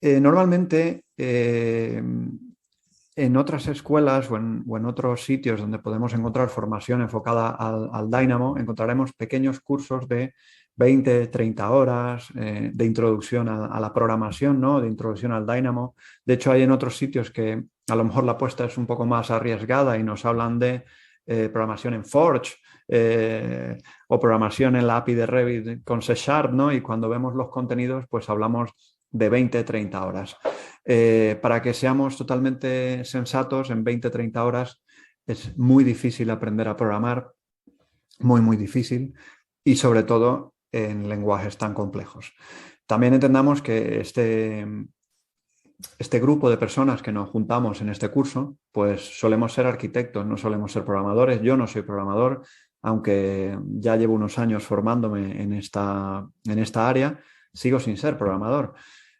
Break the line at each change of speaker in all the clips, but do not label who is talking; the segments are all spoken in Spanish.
Normalmente, en otras escuelas o en otros sitios donde podemos encontrar formación enfocada al Dynamo, encontraremos pequeños cursos de 20, 30 horas de introducción a la programación, ¿no? De introducción al Dynamo. De hecho, hay en otros sitios que a lo mejor la apuesta es un poco más arriesgada y nos hablan de programación en Forge, o programación en la API de Revit con C Sharp, ¿no? Y cuando vemos los contenidos, pues hablamos de 20, 30 horas. Para que seamos totalmente sensatos, en 20, 30 horas es muy difícil aprender a programar, muy, muy difícil, y sobre todo en lenguajes tan complejos. También entendamos que este grupo de personas que nos juntamos en este curso, pues solemos ser arquitectos, no solemos ser programadores. Yo no soy programador, aunque ya llevo unos años formándome en esta área, sigo sin ser programador.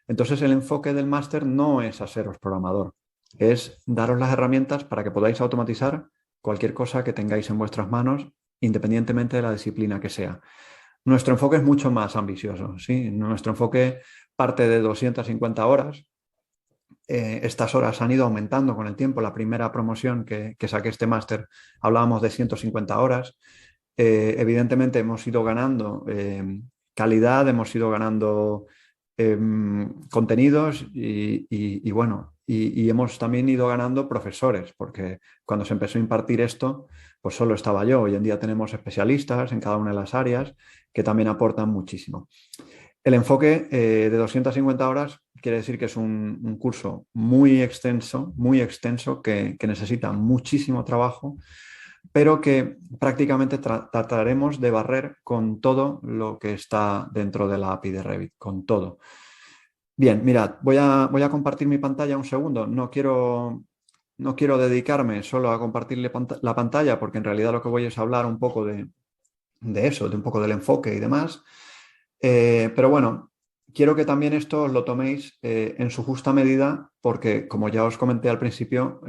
Entonces el enfoque del máster no es haceros programador, es daros las herramientas para que podáis automatizar cualquier cosa que tengáis en vuestras manos, independientemente de la disciplina que sea. Nuestro enfoque es mucho más ambicioso, ¿sí? Nuestro enfoque parte de 250 horas. Estas horas han ido aumentando con el tiempo. La primera promoción que saqué este máster hablábamos de 150 horas. Evidentemente hemos ido ganando calidad, hemos ido ganando contenidos y bueno, y hemos también ido ganando profesores, porque cuando se empezó a impartir esto, pues solo estaba yo. Hoy en día tenemos especialistas en cada una de las áreas que también aportan muchísimo. El enfoque de 250 horas quiere decir que es un curso muy extenso que necesita muchísimo trabajo, pero que prácticamente trataremos de barrer con todo lo que está dentro de la API de Revit, con todo. Bien, mirad, voy a compartir mi pantalla un segundo. No quiero dedicarme solo a compartirle la pantalla, porque en realidad lo que voy es hablar un poco de eso, de un poco del enfoque y demás. Pero bueno, quiero que también esto lo toméis en su justa medida, porque como ya os comenté al principio,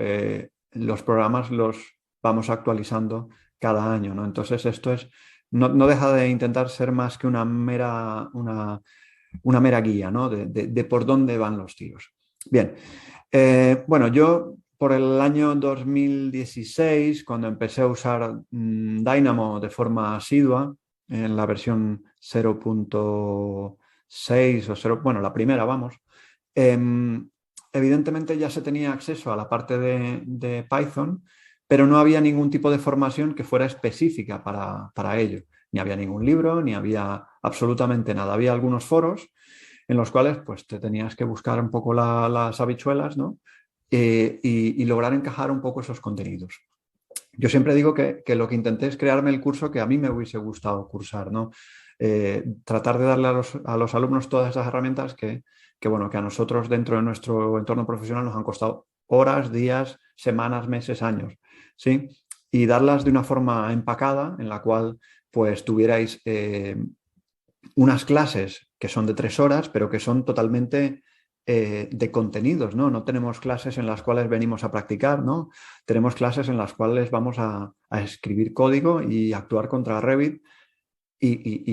los programas los vamos actualizando cada año, ¿no? Entonces esto no deja de intentar ser más que una mera guía, ¿no? De por dónde van los tiros. Bien, bueno, yo por el año 2016, cuando empecé a usar Dynamo de forma asidua, en la versión 0.6 o 0, bueno, la primera, vamos, evidentemente ya se tenía acceso a la parte de Python, pero no había ningún tipo de formación que fuera específica para ello. Ni había ningún libro, ni había absolutamente nada. Había algunos foros en los cuales pues te tenías que buscar un poco las habichuelas, ¿no? Y lograr encajar un poco esos contenidos. Yo siempre digo que lo que intenté es crearme el curso que a mí me hubiese gustado cursar, ¿no? Tratar de darle a los alumnos todas esas herramientas bueno, que a nosotros dentro de nuestro entorno profesional nos han costado horas, días, semanas, meses, años, ¿sí? Y darlas de una forma empacada en la cual pues tuvierais unas clases que son de 3 horas, pero que son totalmente de contenidos, ¿no? No tenemos clases en las cuales venimos a practicar, ¿no? Tenemos clases en las cuales vamos a escribir código y actuar contra Revit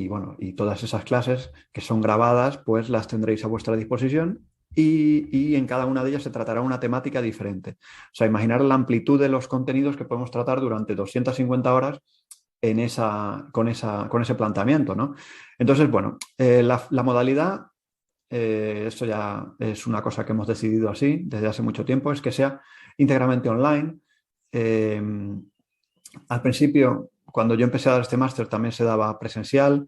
bueno, y todas esas clases que son grabadas, pues las tendréis a vuestra disposición y en cada una de ellas se tratará una temática diferente. O sea, imaginar la amplitud de los contenidos que podemos tratar durante 250 horas con ese planteamiento, ¿no? Entonces, bueno, la modalidad, esto ya es una cosa que hemos decidido así desde hace mucho tiempo, es que sea íntegramente online. Eh, Al principio, cuando yo empecé a dar este máster, también se daba presencial.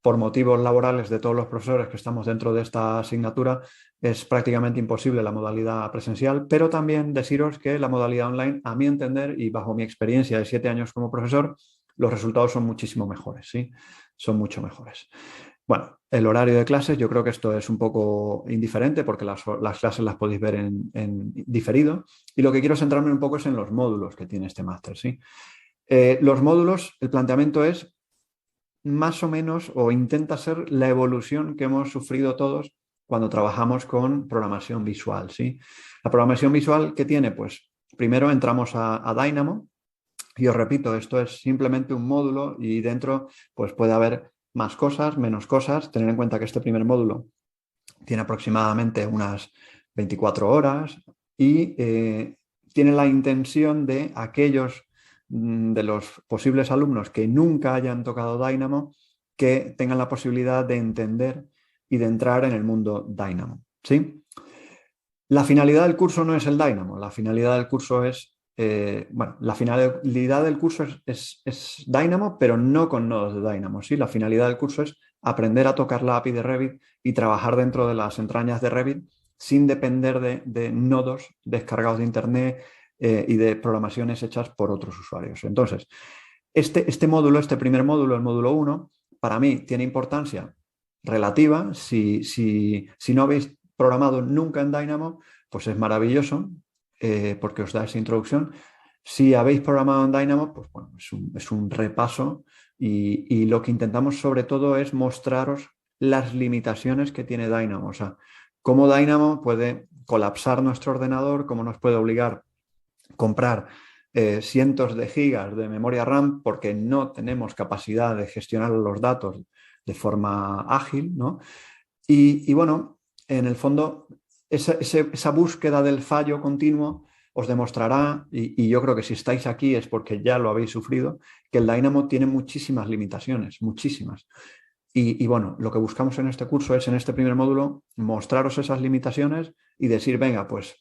Por motivos laborales de todos los profesores que estamos dentro de esta asignatura, es prácticamente imposible la modalidad presencial, pero también deciros que la modalidad online, a mi entender y bajo mi experiencia de 7 años como profesor, los resultados son muchísimo mejores, ¿sí? Son mucho mejores. Bueno, el horario de clases, yo creo que esto es un poco indiferente porque las clases las podéis ver en diferido, y lo que quiero centrarme un poco es en los módulos que tiene este máster, ¿sí? Los módulos, el planteamiento es más o menos, o intenta ser la evolución que hemos sufrido todos cuando trabajamos con programación visual, ¿sí? La programación visual, ¿qué tiene? Pues primero entramos a Dynamo, y os repito, esto es simplemente un módulo y dentro pues puede haber más cosas, menos cosas. Tener en cuenta que este primer módulo tiene aproximadamente unas 24 horas y tiene la intención de aquellos de los posibles alumnos que nunca hayan tocado Dynamo, que tengan la posibilidad de entender y de entrar en el mundo Dynamo, ¿sí? La finalidad del curso no es el Dynamo, la finalidad del curso es, la finalidad del curso es Dynamo, pero no con nodos de Dynamo, ¿sí? La finalidad del curso es aprender a tocar la API de Revit y trabajar dentro de las entrañas de Revit sin depender de nodos descargados de Internet y de programaciones hechas por otros usuarios. Entonces, este módulo, este primer módulo, el módulo 1, para mí tiene importancia relativa. Si no habéis programado nunca en Dynamo, pues es maravilloso porque os da esa introducción. Si habéis programado en Dynamo, pues bueno, es un repaso y lo que intentamos sobre todo es mostraros las limitaciones que tiene Dynamo. O sea, cómo Dynamo puede colapsar nuestro ordenador, cómo nos puede obligar a comprar cientos de gigas de memoria RAM porque no tenemos capacidad de gestionar los datos de forma ágil, ¿no? Y bueno, en el fondo, esa búsqueda del fallo continuo os demostrará, y yo creo que si estáis aquí es porque ya lo habéis sufrido, que el Dynamo tiene muchísimas limitaciones, muchísimas. Y bueno, lo que buscamos en este curso es, en este primer módulo, mostraros esas limitaciones y decir, venga, pues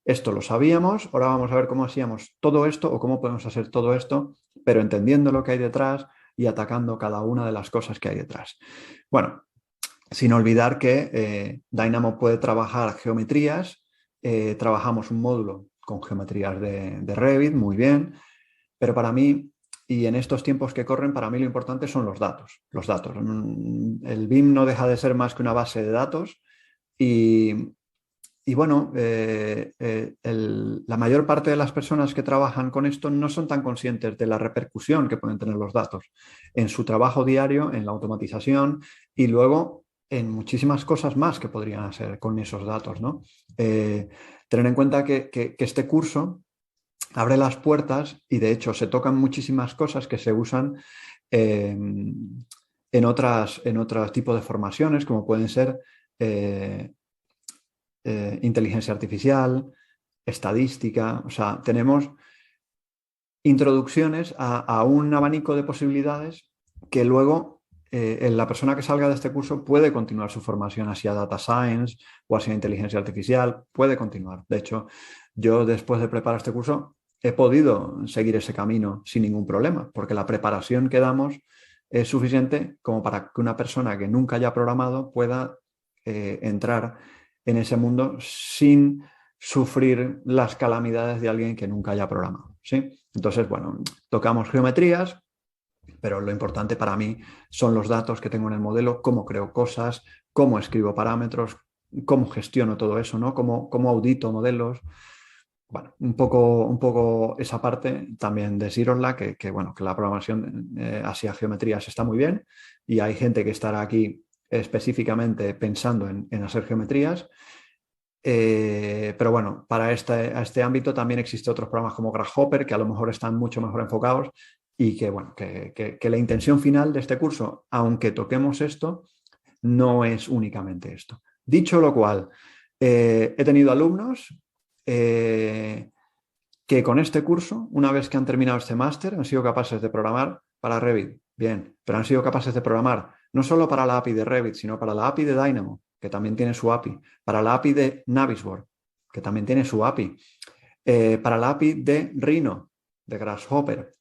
esto lo sabíamos, ahora vamos a ver cómo hacíamos todo esto o cómo podemos hacer todo esto, pero entendiendo lo que hay detrás y atacando cada una de las cosas que hay detrás. Bueno, sin olvidar que Dynamo puede trabajar geometrías, trabajamos un módulo con geometrías de Revit, muy bien, pero para mí, y en estos tiempos que corren, para mí lo importante son los datos. Los datos. El BIM no deja de ser más que una base de datos y bueno, la mayor parte de las personas que trabajan con esto no son tan conscientes de la repercusión que pueden tener los datos en su trabajo diario, en la automatización y luego en muchísimas cosas más que podrían hacer con esos datos, ¿no? Tener en cuenta que este curso abre las puertas y de hecho se tocan muchísimas cosas que se usan en otros tipos de formaciones, como pueden ser inteligencia artificial, estadística. O sea, tenemos introducciones a un abanico de posibilidades que luego la persona que salga de este curso puede continuar su formación hacia data science o hacia inteligencia artificial, puede continuar. De hecho, yo después de preparar este curso he podido seguir ese camino sin ningún problema, porque la preparación que damos es suficiente como para que una persona que nunca haya programado pueda entrar en ese mundo sin sufrir las calamidades de alguien que nunca haya programado, ¿sí? Entonces, bueno, tocamos geometrías, pero lo importante para mí son los datos que tengo en el modelo, cómo creo cosas, cómo escribo parámetros, cómo gestiono todo eso, ¿no? Cómo audito modelos. Bueno, un poco esa parte también decirosla, bueno, que la programación hacia geometrías está muy bien y hay gente que estará aquí específicamente pensando en hacer geometrías. Pero bueno, para a este ámbito también existen otros programas como Grasshopper que a lo mejor están mucho mejor enfocados y que, bueno, que la intención final de este curso, aunque toquemos esto, no es únicamente esto. Dicho lo cual, he tenido alumnos que con este curso, una vez que han terminado este máster, han sido capaces de programar para Revit, bien, pero han sido capaces de programar no solo para la API de Revit, sino para la API de Dynamo, que también tiene su API, para la API de Navisworks, que también tiene su API, para la API de Rhino, de Grasshopper,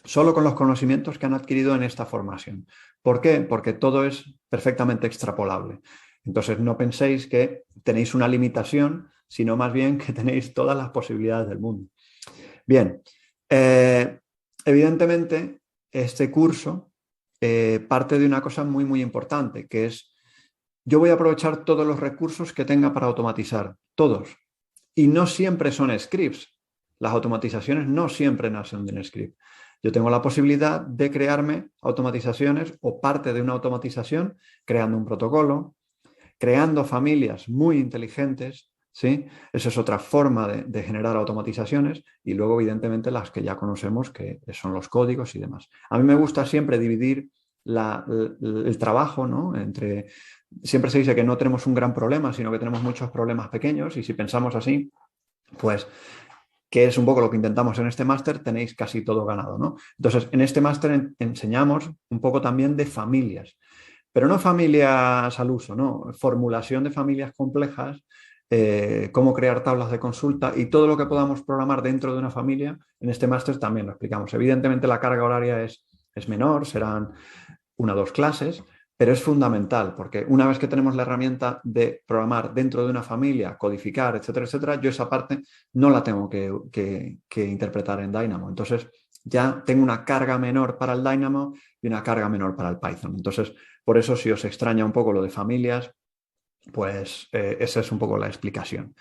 solo con los conocimientos que han adquirido en esta formación. ¿Por qué? Porque todo es perfectamente extrapolable. Entonces, no penséis que tenéis una limitación, sino más bien que tenéis todas las posibilidades del mundo. Bien, evidentemente, este curso parte de una cosa muy, muy importante, que es yo voy a aprovechar todos los recursos que tenga para automatizar, todos. Y no siempre son scripts. Las automatizaciones no siempre nacen de un script. Yo tengo la posibilidad de crearme automatizaciones o parte de una automatización creando un protocolo, creando familias muy inteligentes, ¿sí? Esa es otra forma de generar automatizaciones y luego, evidentemente, las que ya conocemos, que son los códigos y demás. A mí me gusta siempre dividir el trabajo, ¿no? Siempre se dice que no tenemos un gran problema, sino que tenemos muchos problemas pequeños, y si pensamos así, pues, que es un poco lo que intentamos en este máster, tenéis casi todo ganado, ¿no? Entonces, en este máster enseñamos un poco también de familias, pero no familias al uso, ¿no? Formulación de familias complejas, cómo crear tablas de consulta y todo lo que podamos programar dentro de una familia. En este máster también lo explicamos. Evidentemente la carga horaria es menor, serán 1 o 2 clases, pero es fundamental porque una vez que tenemos la herramienta de programar dentro de una familia, codificar, etcétera, etcétera, yo esa parte no la tengo que interpretar en Dynamo. Entonces ya tengo una carga menor para el Dynamo y una carga menor para el Python. Entonces, por eso, si os extraña un poco lo de familias, pues esa es un poco la explicación.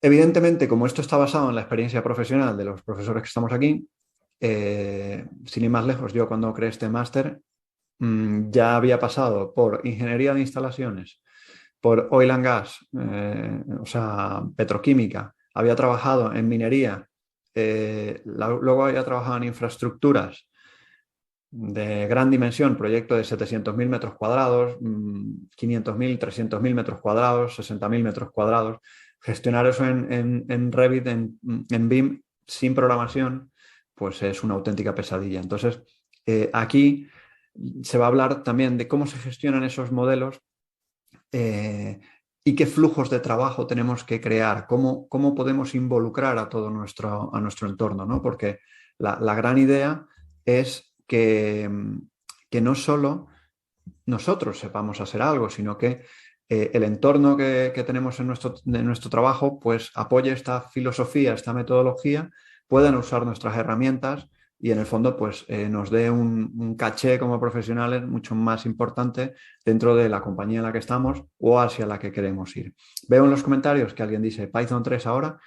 Evidentemente, como esto está basado en la experiencia profesional de los profesores que estamos aquí, sin ir más lejos, yo cuando creé este máster ya había pasado por ingeniería de instalaciones, por oil and gas, o sea, petroquímica, había trabajado en minería, luego había trabajado en infraestructuras de gran dimensión, proyecto de 700.000 metros cuadrados, 500.000, 300.000 metros cuadrados, 60.000 metros cuadrados. Gestionar eso en Revit, en BIM, sin programación, pues es una auténtica pesadilla. Entonces, aquí se va a hablar también de cómo se gestionan esos modelos, y qué flujos de trabajo tenemos que crear, cómo podemos involucrar a todo a nuestro entorno, ¿no? Porque la gran idea es que no solo nosotros sepamos hacer algo, sino que el entorno que tenemos en nuestro trabajo pues apoye esta filosofía, esta metodología, puedan usar nuestras herramientas y en el fondo pues nos dé un caché como profesionales mucho más importante dentro de la compañía en la que estamos o hacia la que queremos ir. Veo en los comentarios que alguien dice Python 3 ahora.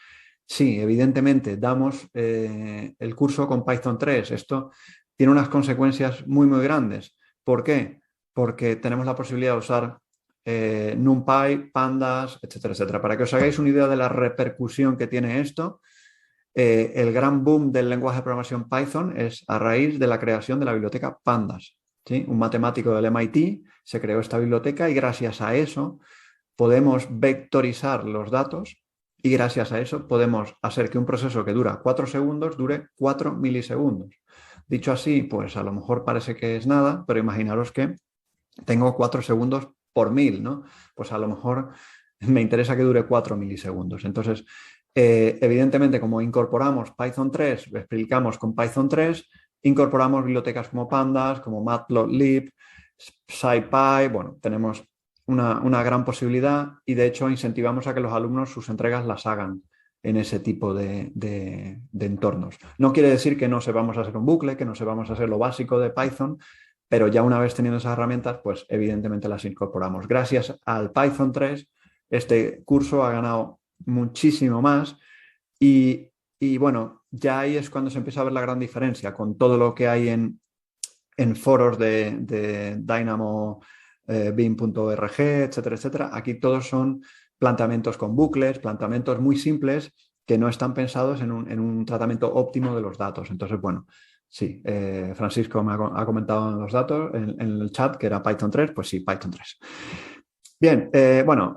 Sí, evidentemente damos el curso con Python 3. Esto tiene unas consecuencias muy, muy grandes. ¿Por qué? Porque tenemos la posibilidad de usar NumPy, Pandas, etcétera, etcétera. Para que os hagáis una idea de la repercusión que tiene esto, el gran boom del lenguaje de programación Python es a raíz de la creación de la biblioteca Pandas, ¿sí? Un matemático del MIT se creó esta biblioteca y gracias a eso podemos vectorizar los datos y gracias a eso podemos hacer que un proceso que dura 4 segundos dure 4 milisegundos. Dicho así, pues a lo mejor parece que es nada, pero imaginaros que tengo 4 segundos por 1000, ¿no? Pues a lo mejor me interesa que dure 4 milisegundos. Entonces, evidentemente, como incorporamos Python 3, lo explicamos con Python 3, incorporamos bibliotecas como Pandas, como Matplotlib, SciPy, bueno, tenemos una gran posibilidad y de hecho incentivamos a que los alumnos sus entregas las hagan en ese tipo de entornos. No quiere decir que no sepamos hacer un bucle, que no sepamos hacer lo básico de Python, pero ya una vez teniendo esas herramientas, pues evidentemente las incorporamos. Gracias al Python 3, este curso ha ganado muchísimo más y bueno, ya ahí es cuando se empieza a ver la gran diferencia con todo lo que hay en foros de Dynamo, BIM.org, etcétera, etcétera. Aquí todos son planteamientos con bucles, planteamientos muy simples que no están pensados en un tratamiento óptimo de los datos. Entonces, bueno, sí, Francisco me ha comentado en los datos, en el chat, que era Python 3, pues sí, Python 3. Bien, bueno,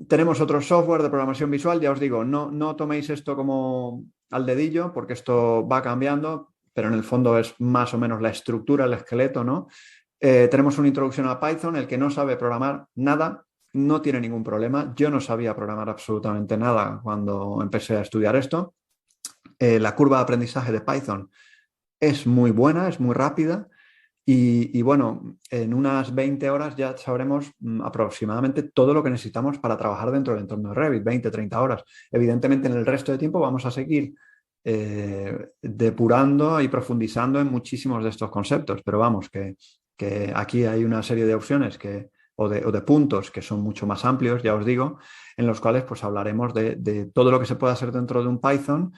tenemos otro software de programación visual, ya os digo, no toméis esto como al dedillo, porque esto va cambiando, pero en el fondo es más o menos la estructura, el esqueleto, ¿no? Tenemos una introducción a Python. El que no sabe programar nada no tiene ningún problema. Yo no sabía programar absolutamente nada cuando empecé a estudiar esto. La curva de aprendizaje de Python es muy buena, es muy rápida y bueno, en unas 20 horas ya sabremos aproximadamente todo lo que necesitamos para trabajar dentro del entorno de Revit, 20, 30 horas. Evidentemente en el resto de tiempo vamos a seguir depurando y profundizando en muchísimos de estos conceptos, pero vamos, que aquí hay una serie de opciones o de puntos que son mucho más amplios, ya os digo, en los cuales pues hablaremos de todo lo que se puede hacer dentro de un Python.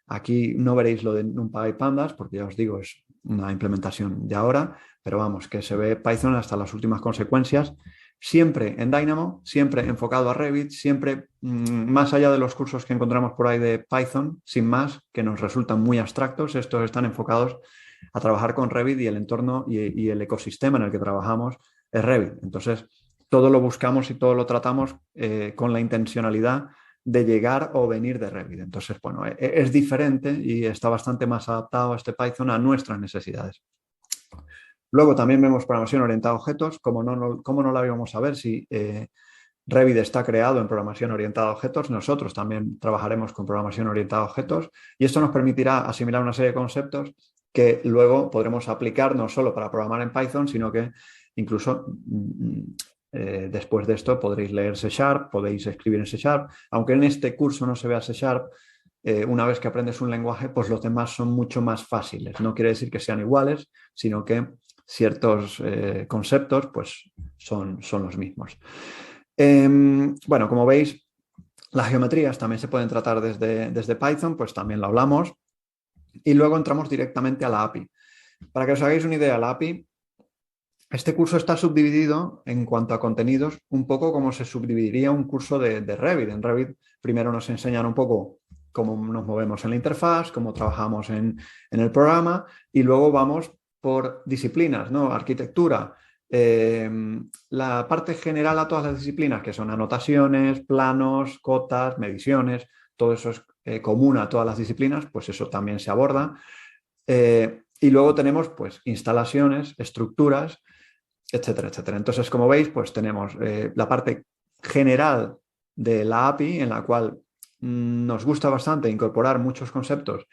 Aquí no veréis lo de NumPy Pandas, porque ya os digo, es una implementación de ahora, pero vamos, que se ve Python hasta las últimas consecuencias, siempre en Dynamo, siempre enfocado a Revit, siempre más allá de los cursos que encontramos por ahí de Python, sin más, que nos resultan muy abstractos, estos están enfocados a trabajar con Revit y el entorno y el ecosistema en el que trabajamos es Revit. Entonces, todo lo buscamos y todo lo tratamos con la intencionalidad de llegar o venir de Revit. Entonces, bueno, es diferente y está bastante más adaptado este Python a nuestras necesidades. Luego también vemos programación orientada a objetos. ¿Cómo no la íbamos a ver si Revit está creado en programación orientada a objetos? Nosotros también trabajaremos con programación orientada a objetos y esto nos permitirá asimilar una serie de conceptos que luego podremos aplicar no solo para programar en Python, sino que incluso después de esto podréis leer C#, podéis escribir en C#, aunque en este curso no se vea C#, una vez que aprendes un lenguaje, pues los demás son mucho más fáciles. No quiere decir que sean iguales, sino que ciertos conceptos pues son los mismos. Bueno, como veis, las geometrías también se pueden tratar desde Python, pues también lo hablamos. Y luego entramos directamente a la API. Para que os hagáis una idea, la API, este curso está subdividido en cuanto a contenidos, un poco como se subdividiría un curso de Revit. En Revit primero nos enseñan un poco cómo nos movemos en la interfaz, cómo trabajamos en el programa y luego vamos por disciplinas, ¿no? Arquitectura, la parte general a todas las disciplinas, que son anotaciones, planos, cotas, mediciones, todo eso es común a todas las disciplinas, pues eso también se aborda. Y luego tenemos pues instalaciones, estructuras, etcétera, etcétera. Entonces, como veis, pues tenemos la parte general de la API, en la cual nos gusta bastante incorporar muchos conceptos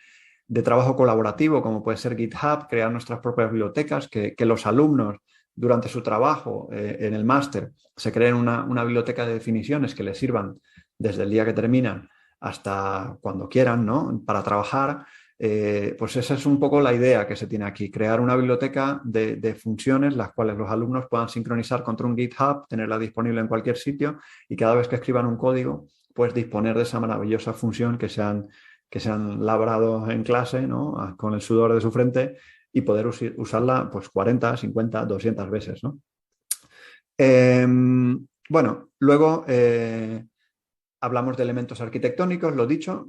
de trabajo colaborativo, como puede ser GitHub, crear nuestras propias bibliotecas, que los alumnos durante su trabajo en el máster se creen una biblioteca de definiciones que les sirvan desde el día que terminan hasta cuando quieran, ¿no? Para trabajar. Pues esa es un poco la idea que se tiene aquí, crear una biblioteca de funciones las cuales los alumnos puedan sincronizar contra un GitHub, tenerla disponible en cualquier sitio y cada vez que escriban un código, pues disponer de esa maravillosa función que se han labrado en clase, ¿no? Con el sudor de su frente y poder usarla pues 40, 50, 200 veces, ¿no? Bueno, luego hablamos de elementos arquitectónicos, lo dicho,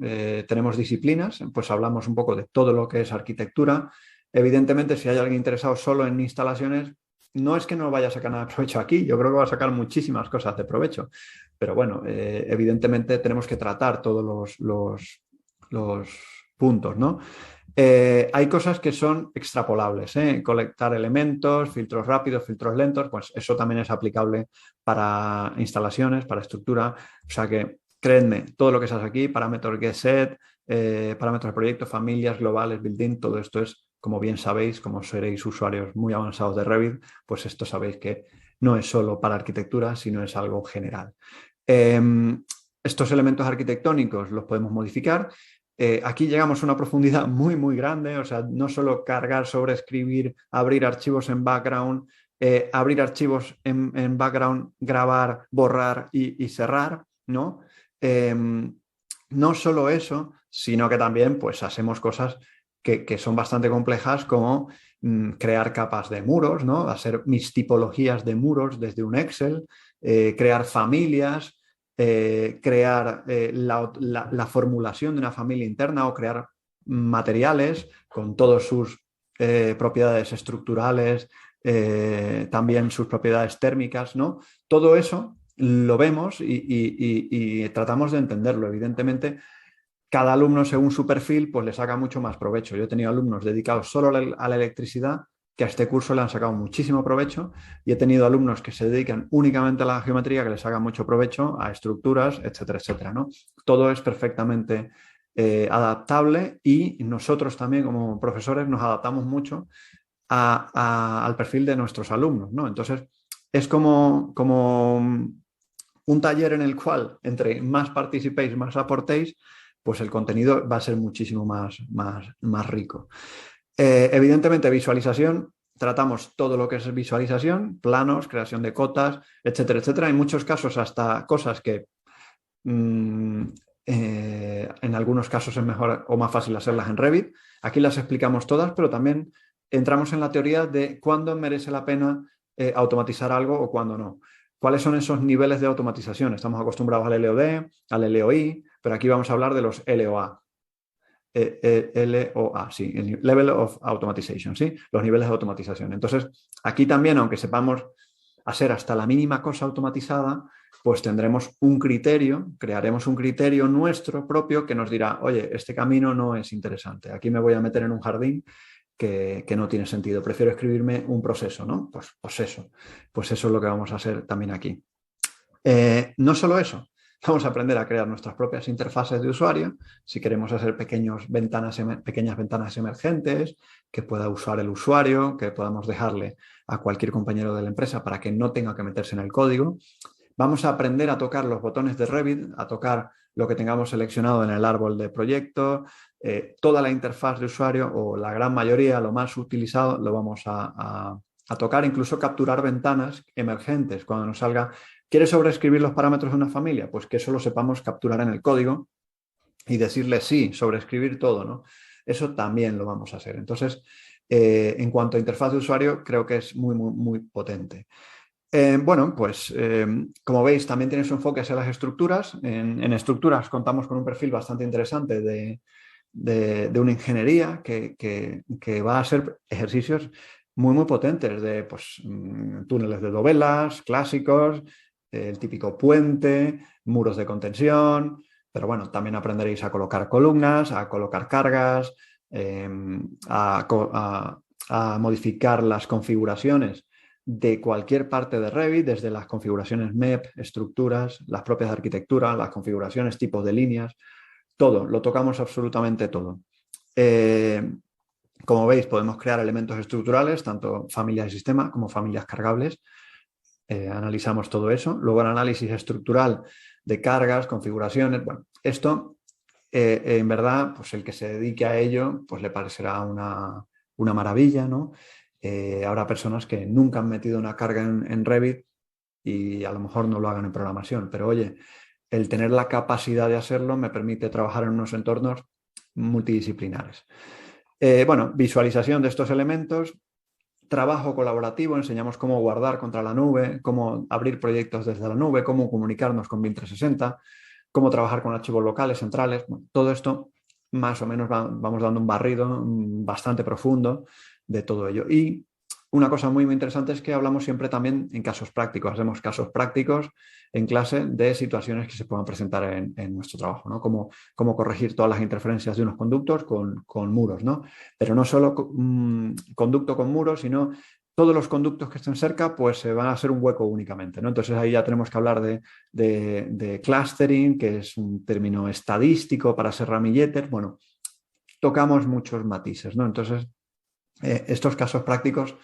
tenemos disciplinas, pues hablamos un poco de todo lo que es arquitectura. Evidentemente, si hay alguien interesado solo en instalaciones, no es que no vaya a sacar nada de provecho aquí, yo creo que va a sacar muchísimas cosas de provecho, pero bueno, evidentemente tenemos que tratar todos los puntos, ¿no? Hay cosas que son extrapolables, colectar elementos, filtros rápidos, filtros lentos, pues eso también es aplicable para instalaciones, para estructura, o sea que créanme, todo lo que se hace aquí, parámetros getSet, parámetros de proyecto, familias, globales, built-in, todo esto es, como bien sabéis, como seréis usuarios muy avanzados de Revit, pues esto sabéis que no es solo para arquitectura, sino es algo general. Estos elementos arquitectónicos los podemos modificar. Aquí llegamos a una profundidad muy, muy grande, o sea, no solo cargar, sobreescribir, abrir archivos en background, abrir archivos en background, grabar, borrar y cerrar, ¿no? No solo eso, sino que también pues hacemos cosas que son bastante complejas como crear capas de muros, ¿no? Hacer mis tipologías de muros desde un Excel, crear familias, crear la formulación de una familia interna o crear materiales con todas sus propiedades estructurales, también sus propiedades térmicas, ¿no? Todo eso lo vemos y tratamos de entenderlo. Evidentemente, cada alumno según su perfil pues le saca mucho más provecho. Yo he tenido alumnos dedicados solo a la electricidad que a este curso le han sacado muchísimo provecho y he tenido alumnos que se dedican únicamente a la geometría que les sacan mucho provecho a estructuras, etcétera, etcétera, ¿no? Todo es perfectamente adaptable y nosotros también como profesores nos adaptamos mucho al perfil de nuestros alumnos, ¿no? Entonces es como un taller en el cual entre más participéis, más aportéis, pues el contenido va a ser muchísimo más rico. Evidentemente, visualización, tratamos todo lo que es visualización, planos, creación de cotas, etcétera, etcétera. En muchos casos hasta cosas que en algunos casos es mejor o más fácil hacerlas en Revit. Aquí las explicamos todas, pero también entramos en la teoría de cuándo merece la pena automatizar algo o cuándo no. ¿Cuáles son esos niveles de automatización? Estamos acostumbrados al LOD, al LOI, pero aquí vamos a hablar de los LOA. LOA, sí, el Level of Automation, ¿sí? Los niveles de automatización. Entonces, aquí también, aunque sepamos hacer hasta la mínima cosa automatizada, pues tendremos un criterio, crearemos un criterio nuestro propio que nos dirá, oye, este camino no es interesante, aquí me voy a meter en un jardín que no tiene sentido, prefiero escribirme un proceso, ¿no? Pues eso es lo que vamos a hacer también aquí. No solo eso, vamos a aprender a crear nuestras propias interfaces de usuario, si queremos hacer pequeñas ventanas emergentes que pueda usar el usuario, que podamos dejarle a cualquier compañero de la empresa para que no tenga que meterse en el código. Vamos a aprender a tocar los botones de Revit, a tocar lo que tengamos seleccionado en el árbol de proyecto, toda la interfaz de usuario o la gran mayoría, lo más utilizado, lo vamos a tocar, incluso capturar ventanas emergentes. Cuando nos salga, ¿quieres sobreescribir los parámetros de una familia? Pues que eso lo sepamos capturar en el código y decirle sí, sobreescribir todo, ¿no? Eso también lo vamos a hacer. Entonces, en cuanto a interfaz de usuario, creo que es muy, muy, muy potente. Bueno, pues como veis, también tiene su enfoque hacia las estructuras. En estructuras contamos con un perfil bastante interesante de una ingeniería que va a ser ejercicios muy, muy potentes de pues, túneles de dovelas clásicos, el típico puente, muros de contención, pero bueno, también aprenderéis a colocar columnas, a colocar cargas, a modificar las configuraciones de cualquier parte de Revit, desde las configuraciones MEP, estructuras, las propias arquitecturas, las configuraciones, tipos de líneas, todo, lo tocamos absolutamente todo. Como veis, podemos crear elementos estructurales, tanto familias de sistema como familias cargables. Analizamos todo eso. Luego el análisis estructural de cargas, configuraciones. Bueno, esto, en verdad, pues el que se dedique a ello, pues le parecerá una maravilla, ¿no? Habrá personas que nunca han metido una carga en Revit y a lo mejor no lo hagan en programación, pero oye, el tener la capacidad de hacerlo me permite trabajar en unos entornos multidisciplinares. Bueno, visualización de estos elementos, trabajo colaborativo, enseñamos cómo guardar contra la nube, cómo abrir proyectos desde la nube, cómo comunicarnos con BIM 360, cómo trabajar con archivos locales, centrales. Bueno, todo esto más o menos vamos dando un barrido bastante profundo de todo ello. Y una cosa muy, muy interesante es que hablamos siempre también en casos prácticos. Hacemos casos prácticos en clase de situaciones que se puedan presentar en nuestro trabajo, ¿no? Cómo corregir todas las interferencias de unos conductos con muros, ¿no? Pero no solo conducto con muros, sino todos los conductos que estén cerca, pues se van a hacer un hueco únicamente, ¿no? Entonces ahí ya tenemos que hablar de clustering, que es un término estadístico para ser ramilletes. Bueno, tocamos muchos matices, ¿no? Entonces, estos casos prácticos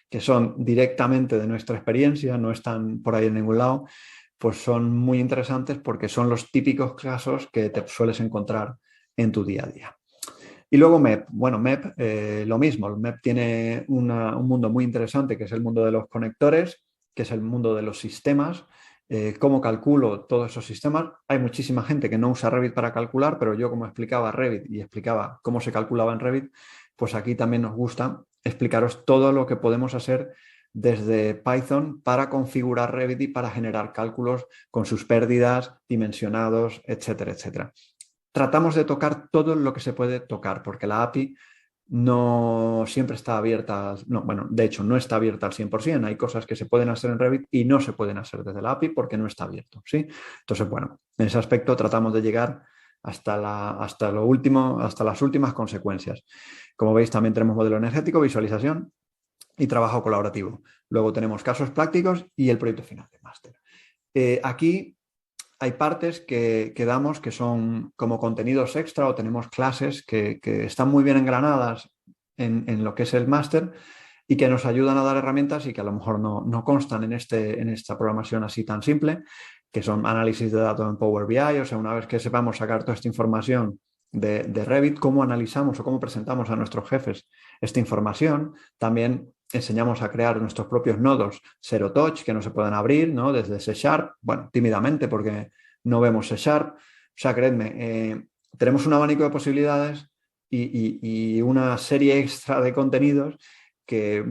que son directamente de nuestra experiencia, no están por ahí en ningún lado, pues son muy interesantes porque son los típicos casos que te sueles encontrar en tu día a día. Y luego MEP. Bueno, MEP, lo mismo. El MEP tiene un mundo muy interesante, que es el mundo de los conectores, que es el mundo de los sistemas. Cómo calculo todos esos sistemas. Hay muchísima gente que no usa Revit para calcular, pero yo como explicaba Revit y explicaba cómo se calculaba en Revit, pues aquí también nos gusta explicaros todo lo que podemos hacer desde Python para configurar Revit y para generar cálculos con sus pérdidas, dimensionados, etcétera, etcétera. Tratamos de tocar todo lo que se puede tocar, porque la API no siempre está abierta, no, bueno, de hecho no está abierta al 100%, hay cosas que se pueden hacer en Revit y no se pueden hacer desde la API porque no está abierto, ¿sí? Entonces, bueno, en ese aspecto tratamos de llegar hasta lo último, hasta las últimas consecuencias. Como veis, también tenemos modelo energético, visualización y trabajo colaborativo. Luego tenemos casos prácticos y el proyecto final de máster. Aquí hay partes que damos que son como contenidos extra o tenemos clases que están muy bien engranadas en lo que es el máster y que nos ayudan a dar herramientas y que a lo mejor no constan en esta programación así tan simple, que son análisis de datos en Power BI. O sea, una vez que sepamos sacar toda esta información de Revit, cómo analizamos o cómo presentamos a nuestros jefes esta información. También enseñamos a crear nuestros propios nodos Zero Touch que no se pueden abrir, ¿no? Desde C#, bueno, tímidamente porque no vemos C#. O sea, creedme, tenemos un abanico de posibilidades y una serie extra de contenidos que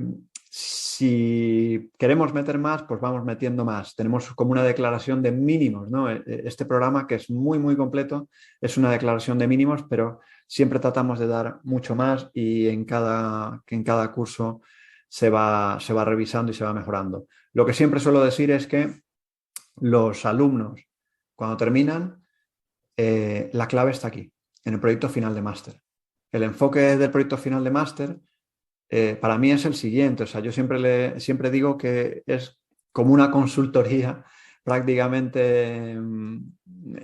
si queremos meter más, pues vamos metiendo más. Tenemos como una declaración de mínimos, ¿no? Este programa, que es muy, muy completo, es una declaración de mínimos, pero siempre tratamos de dar mucho más y que en cada curso se va revisando y se va mejorando. Lo que siempre suelo decir es que los alumnos, cuando terminan, la clave está aquí, en el proyecto final de máster. El enfoque del proyecto final de máster para mí es el siguiente. O sea, yo siempre digo que es como una consultoría prácticamente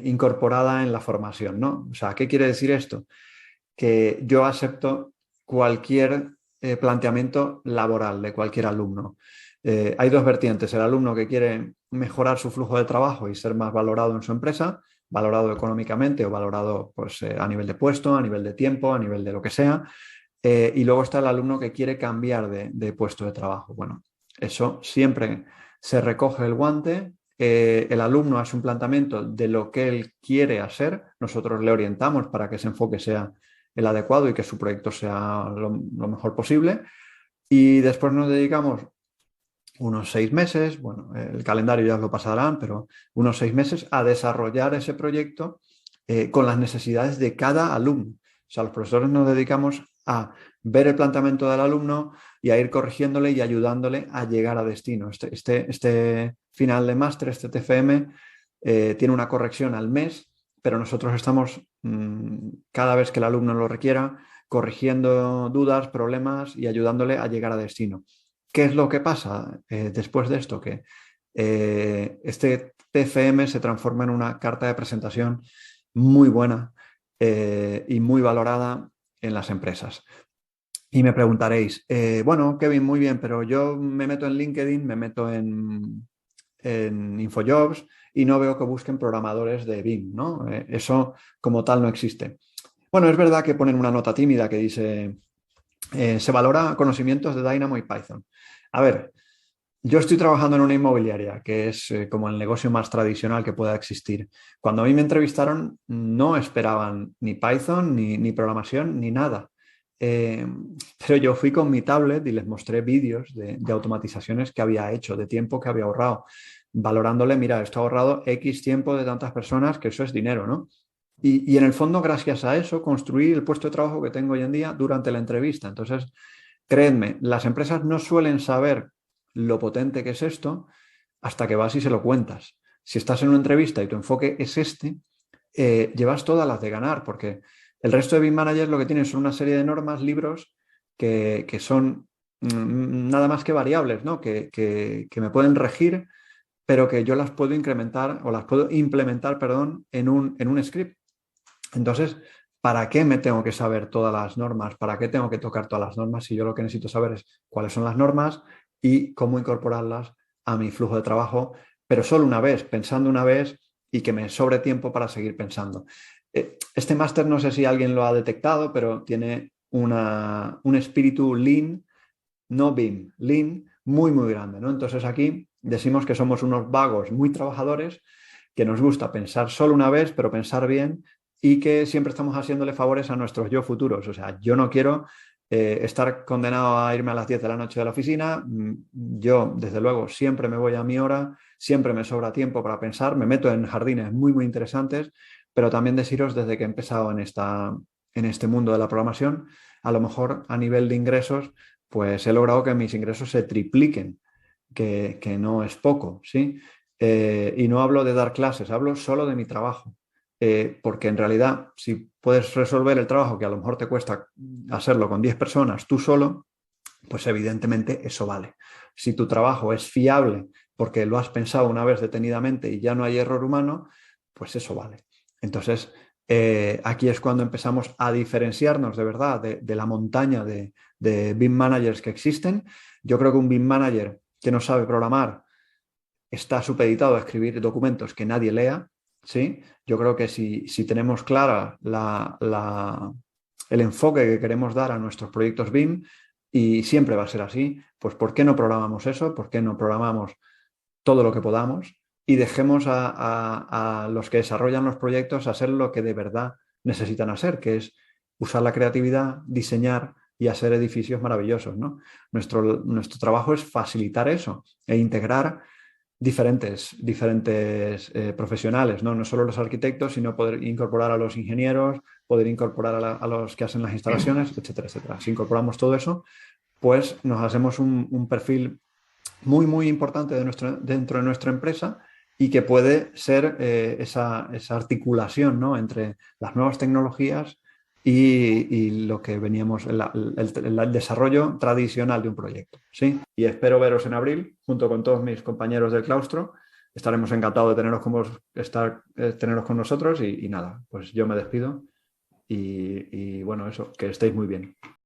incorporada en la formación, ¿no? O sea, ¿qué quiere decir esto? Que yo acepto cualquier planteamiento laboral de cualquier alumno. Hay dos vertientes: el alumno que quiere mejorar su flujo de trabajo y ser más valorado en su empresa, valorado económicamente o valorado pues, a nivel de puesto, a nivel de tiempo, a nivel de lo que sea. Y luego está el alumno que quiere cambiar de puesto de trabajo. Bueno, eso siempre se recoge el guante. El alumno hace un planteamiento de lo que él quiere hacer. Nosotros le orientamos para que ese enfoque sea el adecuado y que su proyecto sea lo mejor posible. Y después nos dedicamos unos 6 meses, bueno, el calendario ya os lo pasarán, pero unos 6 meses a desarrollar ese proyecto con las necesidades de cada alumno. O sea, los profesores nos dedicamos a ver el planteamiento del alumno y a ir corrigiéndole y ayudándole a llegar a destino. Este final de máster, este TFM, tiene una corrección al mes, pero nosotros estamos cada vez que el alumno lo requiera, corrigiendo dudas, problemas y ayudándole a llegar a destino. ¿Qué es lo que pasa después de esto? Que este TFM se transforma en una carta de presentación muy buena y muy valorada en las empresas. Y me preguntaréis, bueno, Kevin, muy bien, pero yo me meto en LinkedIn, me meto en InfoJobs y no veo que busquen programadores de BIM, ¿no? Eso como tal no existe. Bueno, es verdad que ponen una nota tímida que dice, se valora conocimientos de Dynamo y Python. A ver, yo estoy trabajando en una inmobiliaria, que es como el negocio más tradicional que pueda existir. Cuando a mí me entrevistaron, no esperaban ni Python, ni programación, ni nada. Eh, pero yo fui con mi tablet y les mostré vídeos de automatizaciones que había hecho, de tiempo que había ahorrado, valorándole, mira, esto ha ahorrado X tiempo de tantas personas, que eso es dinero, ¿no? Y en el fondo, gracias a eso, construí el puesto de trabajo que tengo hoy en día durante la entrevista. Entonces, créanme, las empresas no suelen saber lo potente que es esto hasta que vas y se lo cuentas. Si estás en una entrevista y tu enfoque es este, llevas todas las de ganar, porque el resto de BIM managers lo que tienen son una serie de normas, libros, que son nada más que variables, ¿no? Que me pueden regir, pero que yo las puedo incrementar o las puedo implementar, perdón, en un script. Entonces, ¿para qué me tengo que saber todas las normas? ¿Para qué tengo que tocar todas las normas si yo lo que necesito saber es cuáles son las normas y cómo incorporarlas a mi flujo de trabajo, pero solo una vez, pensando una vez y que me sobre tiempo para seguir pensando? Este máster no sé si alguien lo ha detectado, pero tiene un espíritu lean, no BIM, lean, muy, muy grande, ¿no? Entonces aquí decimos que somos unos vagos muy trabajadores, que nos gusta pensar solo una vez, pero pensar bien, y que siempre estamos haciéndole favores a nuestros yo futuros. O sea, yo no quiero estar condenado a irme a las 10 de la noche de la oficina. Yo, desde luego, siempre me voy a mi hora, siempre me sobra tiempo para pensar, me meto en jardines muy, muy interesantes, pero también deciros, desde que he empezado en este mundo de la programación, a lo mejor a nivel de ingresos, pues he logrado que mis ingresos se tripliquen, que no es poco, ¿sí? Y no hablo de dar clases, hablo solo de mi trabajo. Porque en realidad, si puedes resolver el trabajo que a lo mejor te cuesta hacerlo con 10 personas tú solo, pues evidentemente eso vale. Si tu trabajo es fiable porque lo has pensado una vez detenidamente y ya no hay error humano, pues eso vale. Entonces, aquí es cuando empezamos a diferenciarnos de verdad de la montaña de BIM managers que existen. Yo creo que un BIM manager que no sabe programar está supeditado a escribir documentos que nadie lea, ¿sí? Yo creo que si tenemos clara el enfoque que queremos dar a nuestros proyectos BIM, y siempre va a ser así, pues ¿por qué no programamos eso? ¿Por qué no programamos todo lo que podamos y dejemos a los que desarrollan los proyectos hacer lo que de verdad necesitan hacer, que es usar la creatividad, diseñar y hacer edificios maravillosos, ¿no? Nuestro trabajo es facilitar eso e integrar diferentes profesionales, ¿no? No solo los arquitectos, sino poder incorporar a los ingenieros, poder incorporar a los que hacen las instalaciones, etcétera, etcétera. Si incorporamos todo eso, pues nos hacemos un perfil muy, muy importante dentro de nuestra empresa y que puede ser esa articulación, ¿no? Entre las nuevas tecnologías y lo que veníamos, el desarrollo tradicional de un proyecto. ¿Sí? Y espero veros en abril, junto con todos mis compañeros del claustro. Estaremos encantados de teneros con nosotros y nada, pues yo me despido y bueno, eso, que estéis muy bien.